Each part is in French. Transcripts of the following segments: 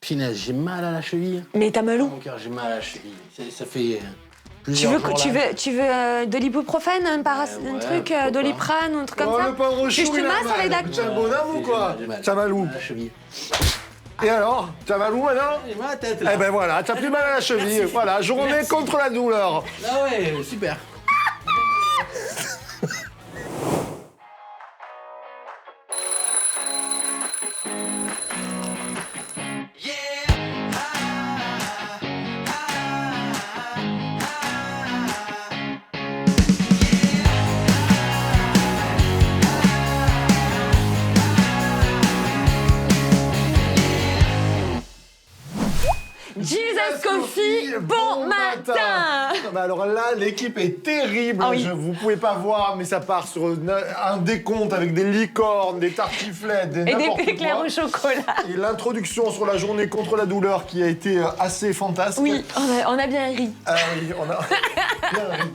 Finesse, j'ai mal à la cheville. Mais t'as mal où? Mon cœur, j'ai mal à la cheville. Ça fait Tu plusieurs veux, jours, tu là. veux, tu veux de l'ibuprofène, un ouais, truc, pourquoi Doliprane ou un truc comme Oh, ça? le pauvre Que je chou, te il a masse mal. avec la... Tu as le bonhomme ou quoi? J'ai mal. T'as mal où? À la cheville. Et alors? T'as mal où maintenant? J'ai mal à la tête, Eh là. ben voilà, t'as plus mal à la cheville. Voilà, journée contre la douleur. Ah ouais, super. Jesus Coffee, bon matin! Ah bah alors là, l'équipe est terrible. Ah oui. Vous pouvez pas voir, mais ça part sur un décompte avec des licornes, des tartiflettes, des Et n'importe des éclairs quoi. au chocolat. Et l'introduction sur la journée contre la douleur qui a été assez fantastique. Oui, on a bien ri. Ah oui, on a bien ri.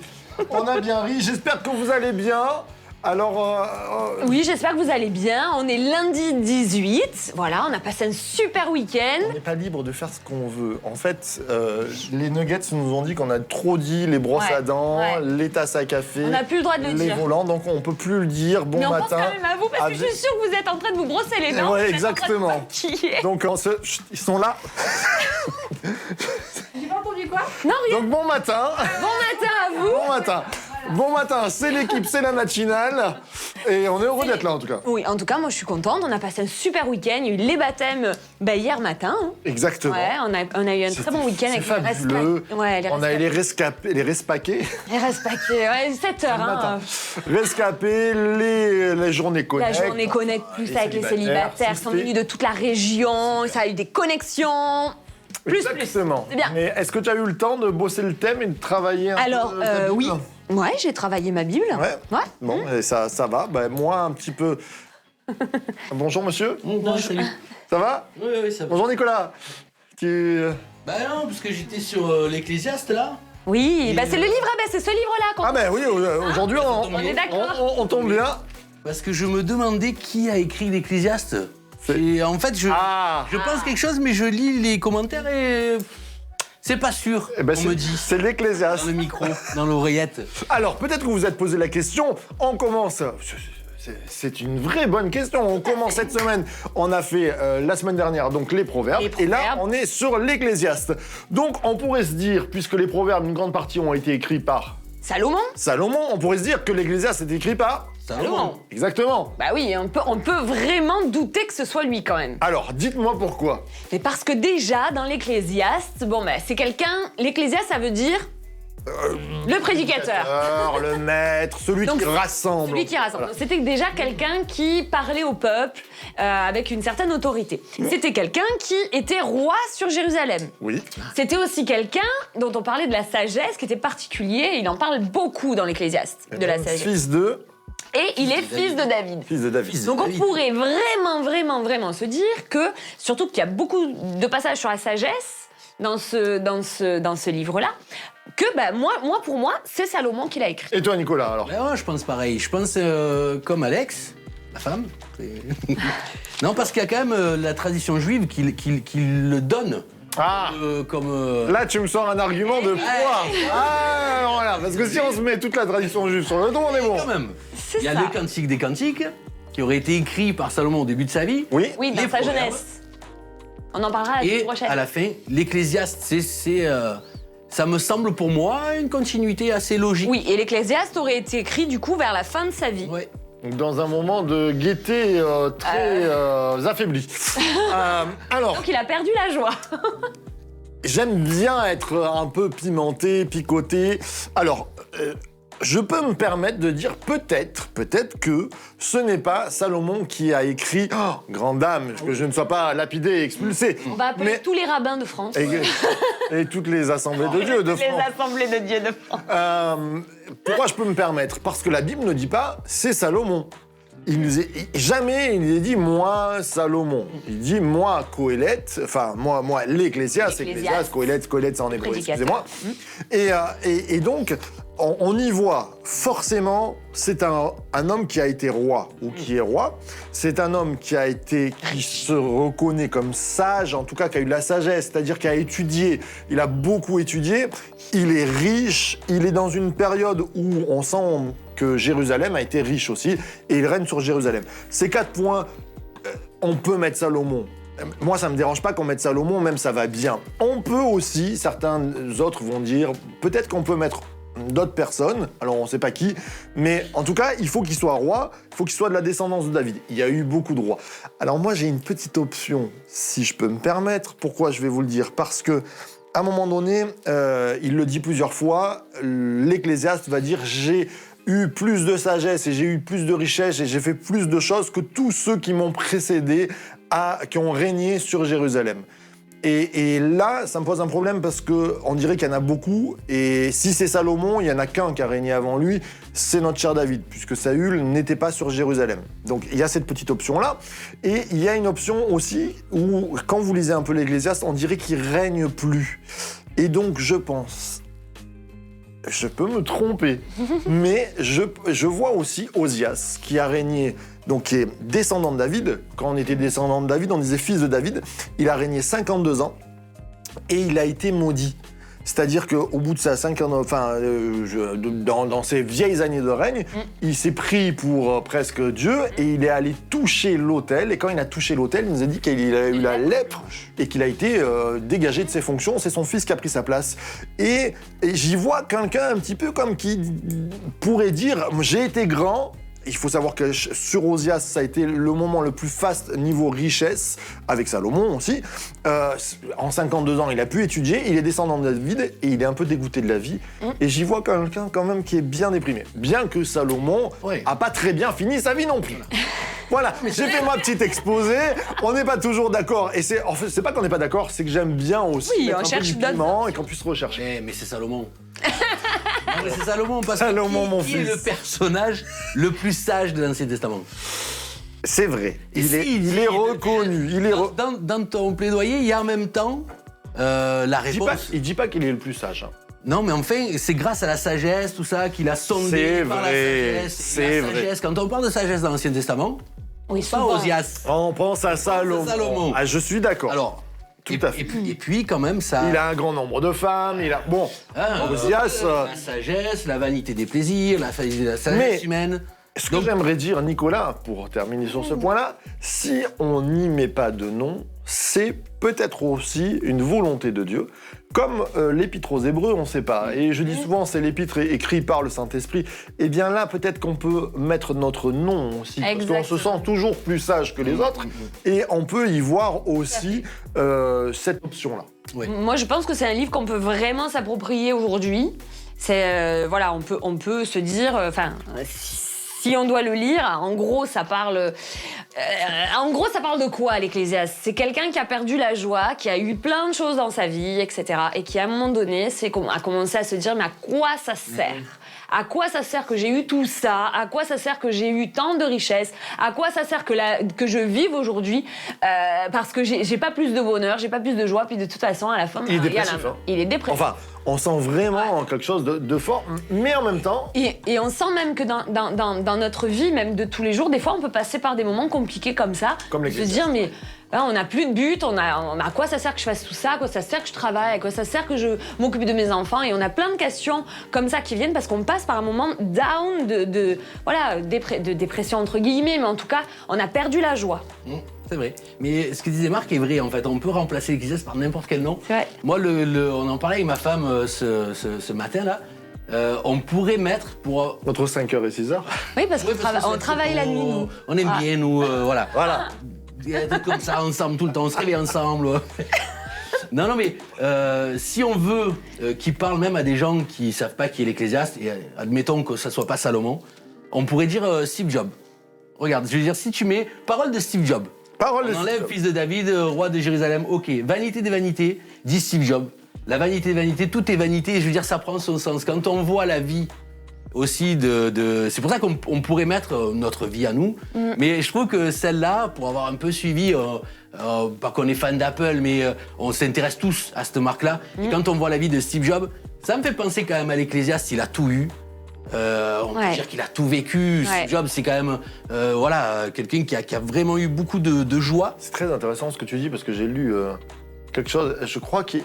On a bien ri. J'espère que vous allez bien. Alors, Oui, j'espère que vous allez bien. On est lundi 18. Voilà, on a passé un super week-end. on n'est pas libre de faire ce qu'on veut. En fait, les Nuggets nous ont dit qu'on a trop dit les brosses Ouais, à dents, ouais. les tasses à café, On n'a plus le droit de le les dire. volants, donc on peut plus le dire. Bon Mais on pense matin. quand même à vous parce que je suis sûre que vous êtes en train de vous brosser les dents. Ouais, vous êtes en train de exactement. tortiller. Donc chut, ils sont là. J'ai pas entendu quoi? Non, rien. Donc bon matin. Bon matin à vous. Bon matin. Bon matin, c'est l'équipe, c'est la matinale. Et on est heureux d'être là en tout cas. Oui, en tout cas, moi je suis contente. On a passé un super week-end. Il y a eu les baptêmes hier matin. Hein. Exactement. Ouais, on a eu un très bon week-end avec C'est fabuleux. On a eu les rescapés, les respaqués. Les respaqués, ouais, 7 heures. Hein. Rescapés, les journées La connect. journée Connect Plus avec les célibataires sont c'était- venus de toute la région. Ça a eu des connexions. Plus. Exactement. C'est bien. Mais est-ce que tu as eu le temps de bosser le thème et de travailler un Alors, peu ta Bible? oui. Ouais, j'ai travaillé ma Bible. Ouais. Bon, et ça va. Ben, moi, un petit peu. Bonjour, monsieur. Non, salut. Ça va? Oui, ça va. Bonjour, Nicolas. Tu... Bah non, parce que j'étais sur l'Ecclésiaste, là. Oui, Et bah c'est le livre, c'est ce livre-là. qu'on- Ah ben oui, aujourd'hui, On est d'accord. on tombe bien. Parce que je me demandais qui a écrit l'Ecclésiaste. C'est- Et en fait, je pense quelque chose, mais je lis les commentaires et... C'est pas sûr, Eh ben, on me dit. c'est Dans l'Ecclésiaste. le micro, dans l'oreillette. Alors, peut-être que vous vous êtes posé la question. On commence. C'est une vraie bonne question. On commence cette semaine. On a fait la semaine dernière donc les proverbes. Les Et là, proverbes. on est sur l'Ecclésiaste. Donc, on pourrait se dire, puisque les proverbes, une grande partie ont été écrits par Salomon. Salomon, on pourrait se dire que l'Ecclésiaste est écrit par... Salomon. Exactement. Bah oui, on peut vraiment douter que ce soit lui quand même. Alors, dites-moi pourquoi. Mais parce que déjà, dans l'Ecclésiaste, bon bah c'est quelqu'un... L'Ecclésiaste, ça veut dire... le prédicateur. Le maître, celui Donc, qui rassemble. Celui qui rassemble. Voilà. C'était déjà quelqu'un qui parlait au peuple avec une certaine autorité. C'était quelqu'un qui était roi sur Jérusalem. Oui. C'était aussi quelqu'un dont on parlait de la sagesse, qui était particulier. Il en parle beaucoup dans l'Ecclésiaste, de la sagesse. Fils de... Et il est fils de David. Fils de David. Donc on pourrait vraiment se dire que, surtout qu'il y a beaucoup de passages sur la sagesse dans ce livre-là, que bah, pour moi, c'est Salomon qui l'a écrit. Et toi, Nicolas, alors? Ben ouais, je pense pareil. Je pense comme Alex, la femme. Non, parce qu'il y a quand même la tradition juive qui le donne. Ah Comme... Là, tu me sors un argument de poids. Ah, voilà, parce que si on se met toute la tradition juive sur le dos, on est bon. Quand même. C'est Il y a ça. le Cantique des Cantiques, qui aurait été écrit par Salomon au début de sa vie. Oui. Oui, dans Les sa proverbes. jeunesse. On en parlera la semaine Et prochaine. à la fin, l'Ecclésiaste, ça me semble pour moi une continuité assez logique. Oui, et l'Ecclésiaste aurait été écrit du coup vers la fin de sa vie. Ouais. Donc, dans un moment de gaieté très affaibli. Alors, Donc il a perdu la joie. j'aime bien être un peu pimenté, picoté. Alors, je peux me permettre de dire peut-être que ce n'est pas Salomon qui a écrit grande dame, que je ne sois pas lapidé et expulsé. On va appeler Mais- tous les rabbins de France. et toutes les assemblées de Dieu de Les France. assemblées de Dieu de France. Pourquoi je peux me permettre? Parce que la Bible ne dit pas c'est Salomon. Jamais il n'est dit moi Salomon. Il dit moi Coëlette, enfin moi l'Ecclésiaste, L'Ecclésiaste. Ecclésiaste, Coëlette c'est en hébreu, Prédicateur. excusez-moi. Et donc on y voit forcément, c'est un homme qui a été roi ou qui est roi. C'est un homme qui se reconnaît comme sage, en tout cas qui a eu de la sagesse, c'est-à-dire qui a étudié. Il a beaucoup étudié. Il est riche. Il est dans une période où on sent que Jérusalem a été riche aussi et il règne sur Jérusalem. Ces 4 points, on peut mettre Salomon. Moi, ça me dérange pas qu'on mette Salomon, même ça va bien. On peut aussi, certains autres vont dire, peut-être qu'on peut mettre d'autres personnes, alors on sait pas qui, mais en tout cas, il faut qu'il soit roi, il faut qu'il soit de la descendance de David. Il y a eu beaucoup de rois. Alors moi, j'ai une petite option, si je peux me permettre. Pourquoi je vais vous le dire? Parce que à un moment donné, il le dit plusieurs fois, l'Ecclésiaste va dire « j'ai eu plus de sagesse et j'ai eu plus de richesse et j'ai fait plus de choses que tous ceux qui m'ont précédé, qui ont régné sur Jérusalem ». Et là, ça me pose un problème parce qu'on dirait qu'il y en a beaucoup. Et si c'est Salomon, il n'y en a qu'un qui a régné avant lui, c'est notre cher David, puisque Saül n'était pas sur Jérusalem. Donc il y a cette petite option-là. Et il y a une option aussi où, quand vous lisez un peu l'Ecclésiaste, on dirait qu'il ne règne plus. Et donc je pense, je peux me tromper, mais je vois aussi Osias qui a régné, donc qui est descendant de David. Quand on était descendant de David, on disait fils de David. Il a régné 52 ans et il a été maudit. C'est-à-dire qu'au bout de sa 50 ans, dans ses vieilles années de règne, il s'est pris pour presque Dieu et il est allé toucher l'autel. Et quand il a touché l'autel, il nous a dit qu'il a eu la lèpre et qu'il a été dégagé de ses fonctions. C'est son fils qui a pris sa place. Et j'y vois quelqu'un un petit peu comme qui pourrait dire « j'ai été grand ». Il faut savoir que sur Osias, ça a été le moment le plus faste niveau richesse, avec Salomon aussi. En 52 ans, il a pu étudier, il est descendant de David et il est un peu dégoûté de la vie. Et j'y vois quelqu'un quand même qui est bien déprimé. Bien que Salomon a pas très bien fini sa vie non plus. Voilà, j'ai fait ma petite exposé, on n'est pas toujours d'accord. Et en fait, c'est pas qu'on n'est pas d'accord, c'est que j'aime bien aussi mettre un peu du piment et qu'on puisse rechercher. Mais c'est Salomon. Non, mais c'est Salomon, parce Salomon, que qui est le personnage le plus sage de l'Ancien Testament? C'est vrai, il est reconnu. Dans ton plaidoyer, il y a en même temps la réponse. Il dit pas qu'il est le plus sage. Hein. Non, mais enfin, c'est grâce à la sagesse, tout ça, qu'il a sondé par la sagesse. C'est vrai. Quand on parle de sagesse dans l'Ancien Testament, Oui, pas souvent. Osias. On pense à Salomon. Ah, je suis d'accord. Alors, tout à fait. Et puis, quand même, ça... Il a un grand nombre de femmes, bon, Osias... La sagesse, la vanité des plaisirs, la sagesse humaine... Ce que j'aimerais dire, Nicolas, pour terminer sur ce point-là, si on n'y met pas de nom, c'est peut-être aussi une volonté de Dieu. Comme l'épître aux Hébreux, on ne sait pas. Et je dis souvent, c'est l'épître écrit par le Saint-Esprit. Eh bien là, peut-être qu'on peut mettre notre nom aussi. Exactement. Parce qu'on se sent toujours plus sage que les autres. Et on peut y voir aussi cette option-là. Oui. Moi, je pense que c'est un livre qu'on peut vraiment s'approprier aujourd'hui. C'est voilà, on peut se dire, si on doit le lire, en gros, ça parle de quoi, l'Ecclésiaste? C'est quelqu'un qui a perdu la joie, qui a eu plein de choses dans sa vie, etc. Et qui, à un moment donné, a commencé à se dire, mais à quoi ça sert? À quoi ça sert que j'ai eu tout ça? À quoi ça sert que j'ai eu tant de richesses? À quoi ça sert que je vive aujourd'hui? Parce que j'ai pas plus de bonheur, j'ai pas plus de joie, puis de toute façon, à la fin, Il est dépressif. Il est dépressif. Enfin, on sent vraiment quelque chose de fort, mais en même temps... Et on sent même que dans notre vie, même de tous les jours, des fois, on peut passer par des moments compliqués comme ça. Comme se dire, mais là, on n'a plus de but, à quoi ça sert que je fasse tout ça, à quoi ça sert que je travaille, à quoi ça sert que je m'occupe de mes enfants. Et on a plein de questions comme ça qui viennent parce qu'on passe par un moment down, de dépression entre guillemets, mais en tout cas, on a perdu la joie. C'est vrai. Mais ce que disait Marc est vrai, en fait. On peut remplacer l'Ecclésiaste par n'importe quel nom. Ouais. Moi, on en parlait avec ma femme ce matin-là. On pourrait mettre pour... Entre 5h et 6h. Oui, parce qu'on travaille la nuit, nous. On aime bien, nous, voilà. Voilà. Il y a des trucs comme ça, ensemble, tout le temps. On se réveille ensemble. Non, mais si on veut qu'il parle même à des gens qui ne savent pas qui est l'Ecclésiaste, et admettons que ça ne soit pas Salomon, on pourrait dire Steve Jobs. Regarde, je veux dire, si tu mets parole de Steve Jobs, on enlève fils de David, roi de Jérusalem, ok. Vanité des vanités, dit Steve Jobs. La vanité des vanités, tout est vanité, et je veux dire, ça prend son sens. Quand on voit la vie aussi c'est pour ça qu'on pourrait mettre notre vie à nous. Mais je trouve que celle-là, pour avoir un peu suivi, pas qu'on est fan d'Apple, mais on s'intéresse tous à cette marque-là. Et quand on voit la vie de Steve Jobs, Ça me fait penser quand même à l'Ecclésiaste, il a tout eu. On peut dire qu'il a tout vécu. Steve Jobs, c'est quand même quelqu'un qui a vraiment eu beaucoup de joie. C'est très intéressant ce que tu dis parce que j'ai lu quelque chose. Je crois qu'il,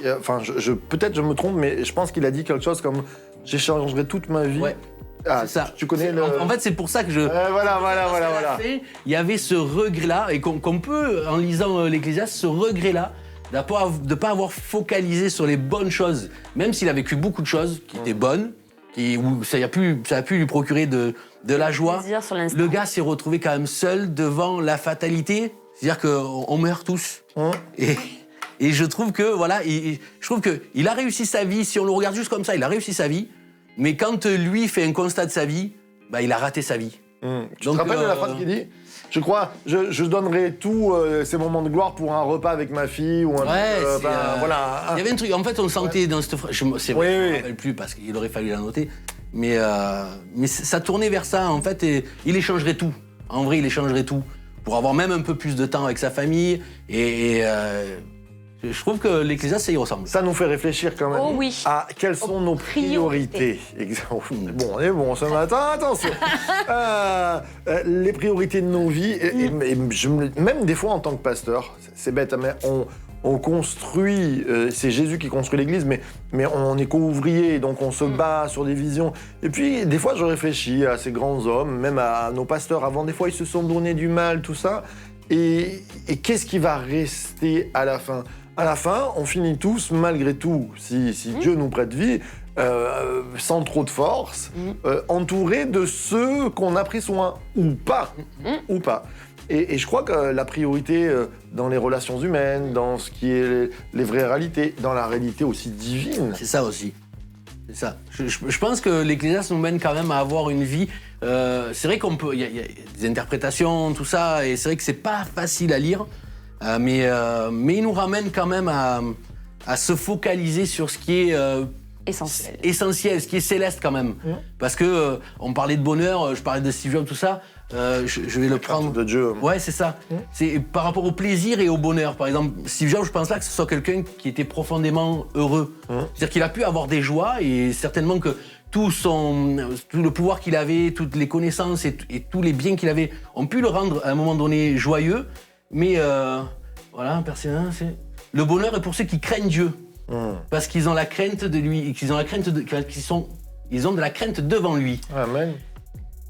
peut-être je me trompe, mais je pense qu'il a dit quelque chose comme j'échangerai toute ma vie. Ouais. Ah, c'est ça. Tu connais le. En fait, c'est pour ça que je. Voilà. Il y avait ce regret-là, et qu'on peut, en lisant l'Ecclésiaste, ce regret-là de ne pas avoir focalisé sur les bonnes choses, même s'il a vécu beaucoup de choses qui étaient bonnes. Où ça a pu lui procurer de la joie. Le gars s'est retrouvé quand même seul devant la fatalité. C'est-à-dire qu'on meurt tous. Et je trouve que, il a réussi sa vie. Si on le regarde juste comme ça, il a réussi sa vie. Mais quand lui fait un constat de sa vie, il a raté sa vie. Tu te rappelles de la phrase qu'il dit ? Je crois, je donnerai tous ces moments de gloire pour un repas avec ma fille ou un voilà. Il y avait un truc, en fait, on sentait dans cette phrase. C'est vrai, je ne me rappelle plus parce qu'il aurait fallu la noter. Mais ça tournait vers ça, en fait, et il échangerait tout. En vrai, il échangerait tout pour avoir même un peu plus de temps avec sa famille. Je trouve que l'Ecclésiaste, ça y ressemble. Ça nous fait réfléchir quand même à quelles sont nos priorités. Bon, on est bon ce matin, attention. Les priorités de nos vies, même des fois en tant que pasteur, c'est bête, mais on construit, c'est Jésus qui construit l'Église, mais on est co-ouvrier, donc on se bat sur des visions. Et puis, des fois, je réfléchis à ces grands hommes, même à nos pasteurs avant, des fois, ils se sont donné du mal, tout ça. Et qu'est-ce qui va rester à la fin ? À la fin, on finit tous, malgré tout, si Dieu nous prête vie, sans trop de force, entourés de ceux qu'on a pris soin, ou pas. Et je crois que la priorité dans les relations humaines, dans ce qui est les vraies réalités, dans la réalité aussi divine. C'est ça aussi. C'est ça. Je pense que l'Ecclésiaste nous mène quand même à avoir une vie. C'est vrai qu'on peut. Il y a des interprétations, tout ça, et c'est vrai que c'est pas facile à lire. Mais il nous ramène quand même à se focaliser sur ce qui est essentiel, ce qui est céleste quand même. Parce que on parlait de bonheur, je parlais de Steve Jobs, tout ça. Je vais le prendre. De Dieu. Ouais, c'est ça. C'est par rapport au plaisir et au bonheur. Par exemple, Steve Jobs, je pense pas que ce soit quelqu'un qui était profondément heureux. C'est-à-dire qu'il a pu avoir des joies et certainement que tout le pouvoir qu'il avait, toutes les connaissances et tous les biens qu'il avait ont pu le rendre à un moment donné joyeux. Mais persévérance, le bonheur est pour ceux qui craignent Dieu. Parce qu'ils ont la crainte de lui, ils ont de la crainte devant lui. Amen.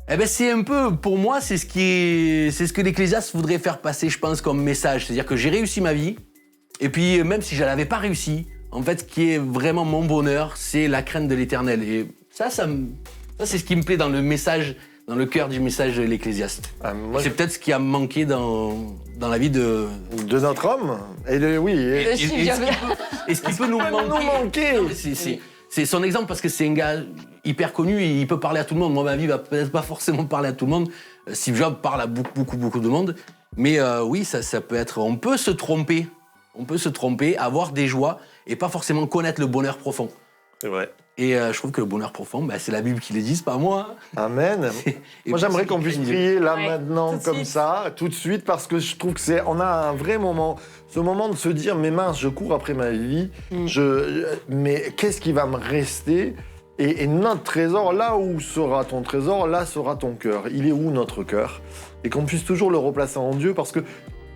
Eh ben c'est un peu, pour moi, c'est ce que l'Ecclésiaste voudrait faire passer, je pense, comme message. C'est-à-dire que j'ai réussi ma vie, et puis même si je l'avais pas réussi, en fait, ce qui est vraiment mon bonheur, c'est la crainte de l'Éternel. Et ça c'est ce qui me plaît dans le message. Dans le cœur du message de l'Ecclésiaste. C'est peut-être ce qui a manqué dans la vie de notre homme. Et ce qui peut nous manquer. C'est son exemple parce que c'est un gars hyper connu et il peut parler à tout le monde. Moi, ma vie va peut-être pas forcément parler à tout le monde. Steve Jobs parle à beaucoup de monde. Mais oui, ça peut être... On peut se tromper. Avoir des joies et pas forcément connaître le bonheur profond. C'est vrai. Et je trouve que le bonheur profond, c'est la Bible qui le dit, c'est pas moi. Amen. Moi, j'aimerais qu'on puisse prier là maintenant, comme ça, tout de suite, parce que je trouve que on a un vrai moment, ce moment de se dire, mais mince, je cours après ma vie, mais qu'est-ce qui va me rester ? Et notre trésor, là où sera ton trésor, là sera ton cœur. Il est où notre cœur ? Et qu'on puisse toujours le replacer en Dieu, parce que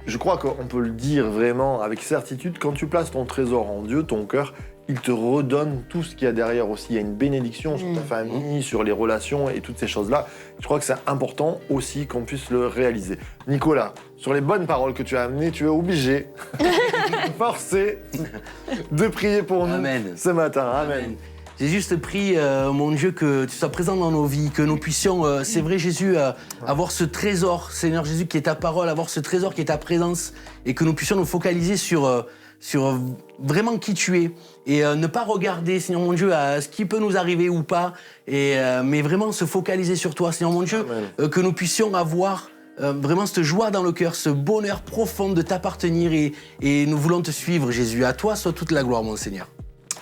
je crois qu'on peut le dire vraiment avec certitude, quand tu places ton trésor en Dieu, ton cœur, il te redonne tout ce qu'il y a derrière aussi. Il y a une bénédiction sur ta famille, sur les relations et toutes ces choses-là. Je crois que c'est important aussi qu'on puisse le réaliser. Nicolas, sur les bonnes paroles que tu as amenées, tu es obligé, forcé, de prier pour nous ce matin. Amen. J'ai juste prié, mon Dieu, que tu sois présent dans nos vies, que nous puissions, c'est vrai Jésus, avoir ce trésor, Seigneur Jésus, qui est ta parole, avoir ce trésor qui est ta présence, et que nous puissions nous focaliser sur vraiment qui tu es, et ne pas regarder, Seigneur mon Dieu, à ce qui peut nous arriver ou pas, mais vraiment se focaliser sur toi, Seigneur mon Dieu, que nous puissions avoir vraiment cette joie dans le cœur, ce bonheur profond de t'appartenir, et nous voulons te suivre, Jésus. À toi soit toute la gloire, mon Seigneur.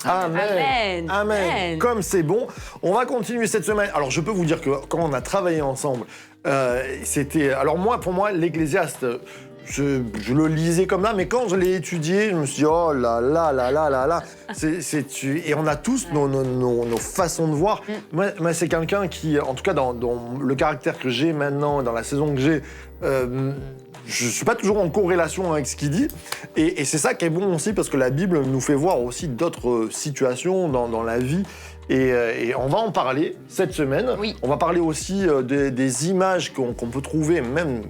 Amen. Amen. Comme c'est bon. On va continuer cette semaine. Alors, je peux vous dire que quand on a travaillé ensemble, c'était... Alors, pour moi, l'Ecclésiaste, je le lisais comme ça, mais quand je l'ai étudié, je me suis dit, oh là là là là là là. Et on a tous nos façons de voir. Moi, c'est quelqu'un qui, en tout cas, dans le caractère que j'ai maintenant, dans la saison que j'ai, je suis pas toujours en corrélation avec ce qu'il dit. Et c'est ça qui est bon aussi, parce que la Bible nous fait voir aussi d'autres situations dans la vie. Et on va en parler cette semaine. Oui. On va parler aussi des images qu'on peut trouver, même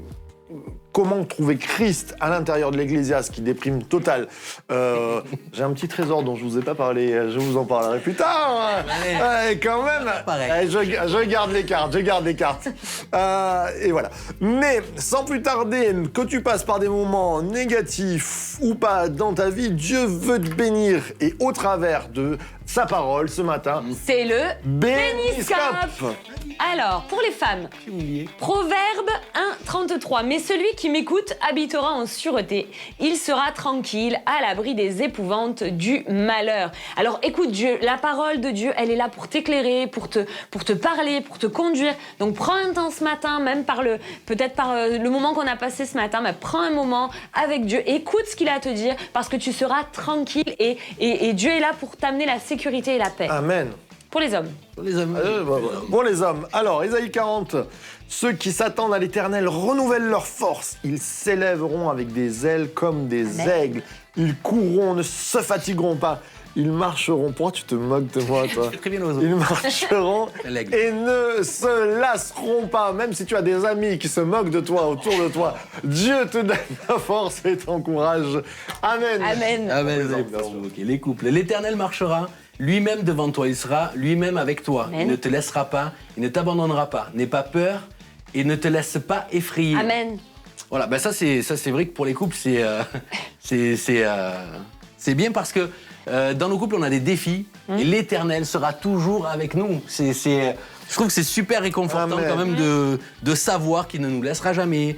comment trouver Christ à l'intérieur de l'Ecclésiaste, qui déprime total. J'ai un petit trésor dont je vous ai pas parlé, je vous en parlerai plus tard. Ouais, quand même. Pareil. Je garde les cartes, et voilà. Mais sans plus tarder, que tu passes par des moments négatifs ou pas dans ta vie, Dieu veut te bénir. Et au travers de sa parole ce matin, C'est le Béniscope. Alors, pour les femmes, Proverbe 1,33. Mais celui qui m'écoute habitera en sûreté. Il sera tranquille, à l'abri des épouvantes du malheur. Alors, écoute Dieu, la parole de Dieu, elle est là pour t'éclairer, pour te parler, pour te conduire. Donc, prends un temps ce matin, même peut-être par le moment qu'on a passé ce matin, mais prends un moment avec Dieu. Écoute ce qu'il a à te dire, parce que tu seras tranquille et Dieu est là pour t'amener la sécurité et la paix. Amen. Pour les hommes. Pour les hommes. Pour les hommes. Alors, Ésaïe 40. Ceux qui s'attendent à l'Éternel renouvellent leur force. Ils s'élèveront avec des ailes comme des aigles. Ils courront, ne se fatigueront pas. Ils marcheront. Pourquoi tu te moques de moi, toi? Très bien l'oiseau. Ils marcheront L'aigle. et ne se lasseront pas. Même si tu as des amis qui se moquent de toi, autour de toi, Dieu te donne la force et t'encourage. Amen. Amen. Ah ben, les enfants, ok, les couples. L'Éternel marchera lui-même devant toi, il sera lui-même avec toi. Amen. Il ne te laissera pas, il ne t'abandonnera pas. N'aie pas peur et ne te laisse pas effrayer. Amen. Voilà, ben ça c'est vrai que pour les couples c'est bien parce que dans nos couples on a des défis et l'Éternel sera toujours avec nous. Je trouve que c'est super réconfortant Amen. quand même de savoir qu'il ne nous laissera jamais,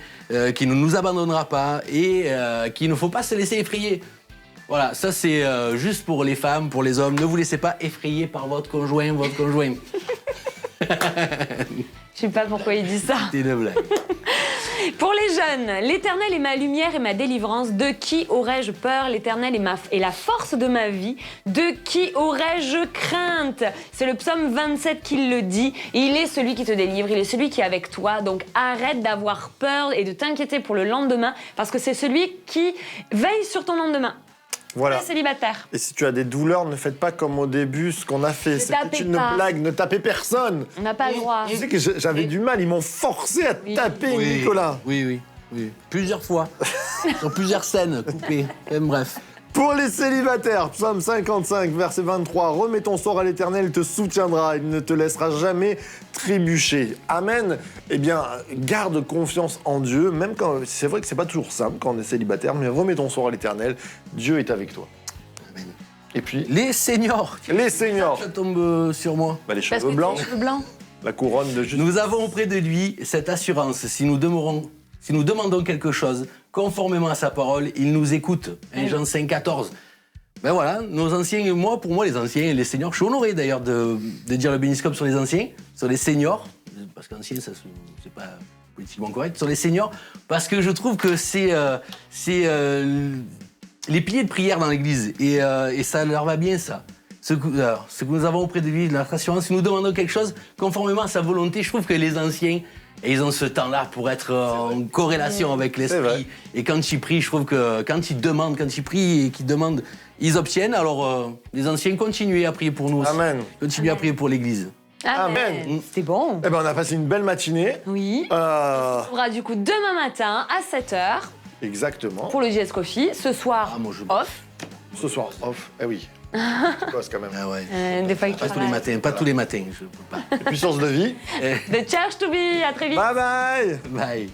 qu'il ne nous abandonnera pas et qu'il ne faut pas se laisser effrayer. Voilà, ça c'est juste pour les femmes, pour les hommes. Ne vous laissez pas effrayer par votre conjoint, votre conjointe. Je sais pas pourquoi il dit ça. C'est une blague. Pour les jeunes, l'Éternel est ma lumière et ma délivrance. De qui aurais-je peur? L'Éternel est la force de ma vie. De qui aurais-je crainte? C'est le psaume 27 qui le dit. Il est celui qui te délivre, il est celui qui est avec toi. Donc arrête d'avoir peur et de t'inquiéter pour le lendemain, parce que c'est celui qui veille sur ton lendemain. Voilà. Célibataire. Et si tu as des douleurs, ne faites pas comme au début ce qu'on a fait. C'était tapez une pas. blague, ne tapez personne. On n'a pas le droit. Tu sais que j'avais du mal, ils m'ont forcé à taper Nicolas. Oui. Plusieurs fois. Sur plusieurs scènes coupées. Même bref. Pour les célibataires, psaume 55, verset 23, remets ton sort à l'Éternel, il te soutiendra, il ne te laissera jamais trébucher. Amen. Eh bien, garde confiance en Dieu, même quand c'est vrai que c'est pas toujours simple quand on est célibataire, mais remets ton sort à l'Éternel, Dieu est avec toi. Amen. Et puis, Les seniors. les seniors, Ça tombe sur moi. les Parce cheveux que blancs, tes cheveux blancs. la couronne de justice. Nous avons auprès de lui cette assurance. Si nous demandons quelque chose conformément à sa parole, il nous écoute. 1 Jean 5, 14. Ben voilà, nos anciens, pour moi, les anciens et les seniors, je suis honoré d'ailleurs de dire le béniscope sur les anciens, sur les seniors, parce qu'anciens, c'est pas politiquement correct, sur les seniors, parce que je trouve que c'est les piliers de prière dans l'Église, et ça leur va bien, ça. Ce que nous avons auprès de lui, notre assurance, si nous demandons quelque chose conformément à sa volonté, je trouve que les anciens, ils ont ce temps-là pour être en corrélation avec l'esprit. Et quand ils prient, je trouve que quand ils prient et qu'ils demandent, ils obtiennent. Alors, les anciens, continuez à prier pour nous aussi. Amen. Continuez à prier pour l'Église. Amen. C'est bon. Eh ben, on a passé une belle matinée. Oui. On aura du coup demain matin à 7h Exactement. pour le JS Coffee. Ce soir, Ah, moi, je- off. Ce soir, off. Eh oui. Je bosse quand même. Ah ouais. Des fois, il Pas tous les matins, pas tous les matins, je peux pas. Puissance de vie. The Church to be. À très vite. Bye bye. Bye.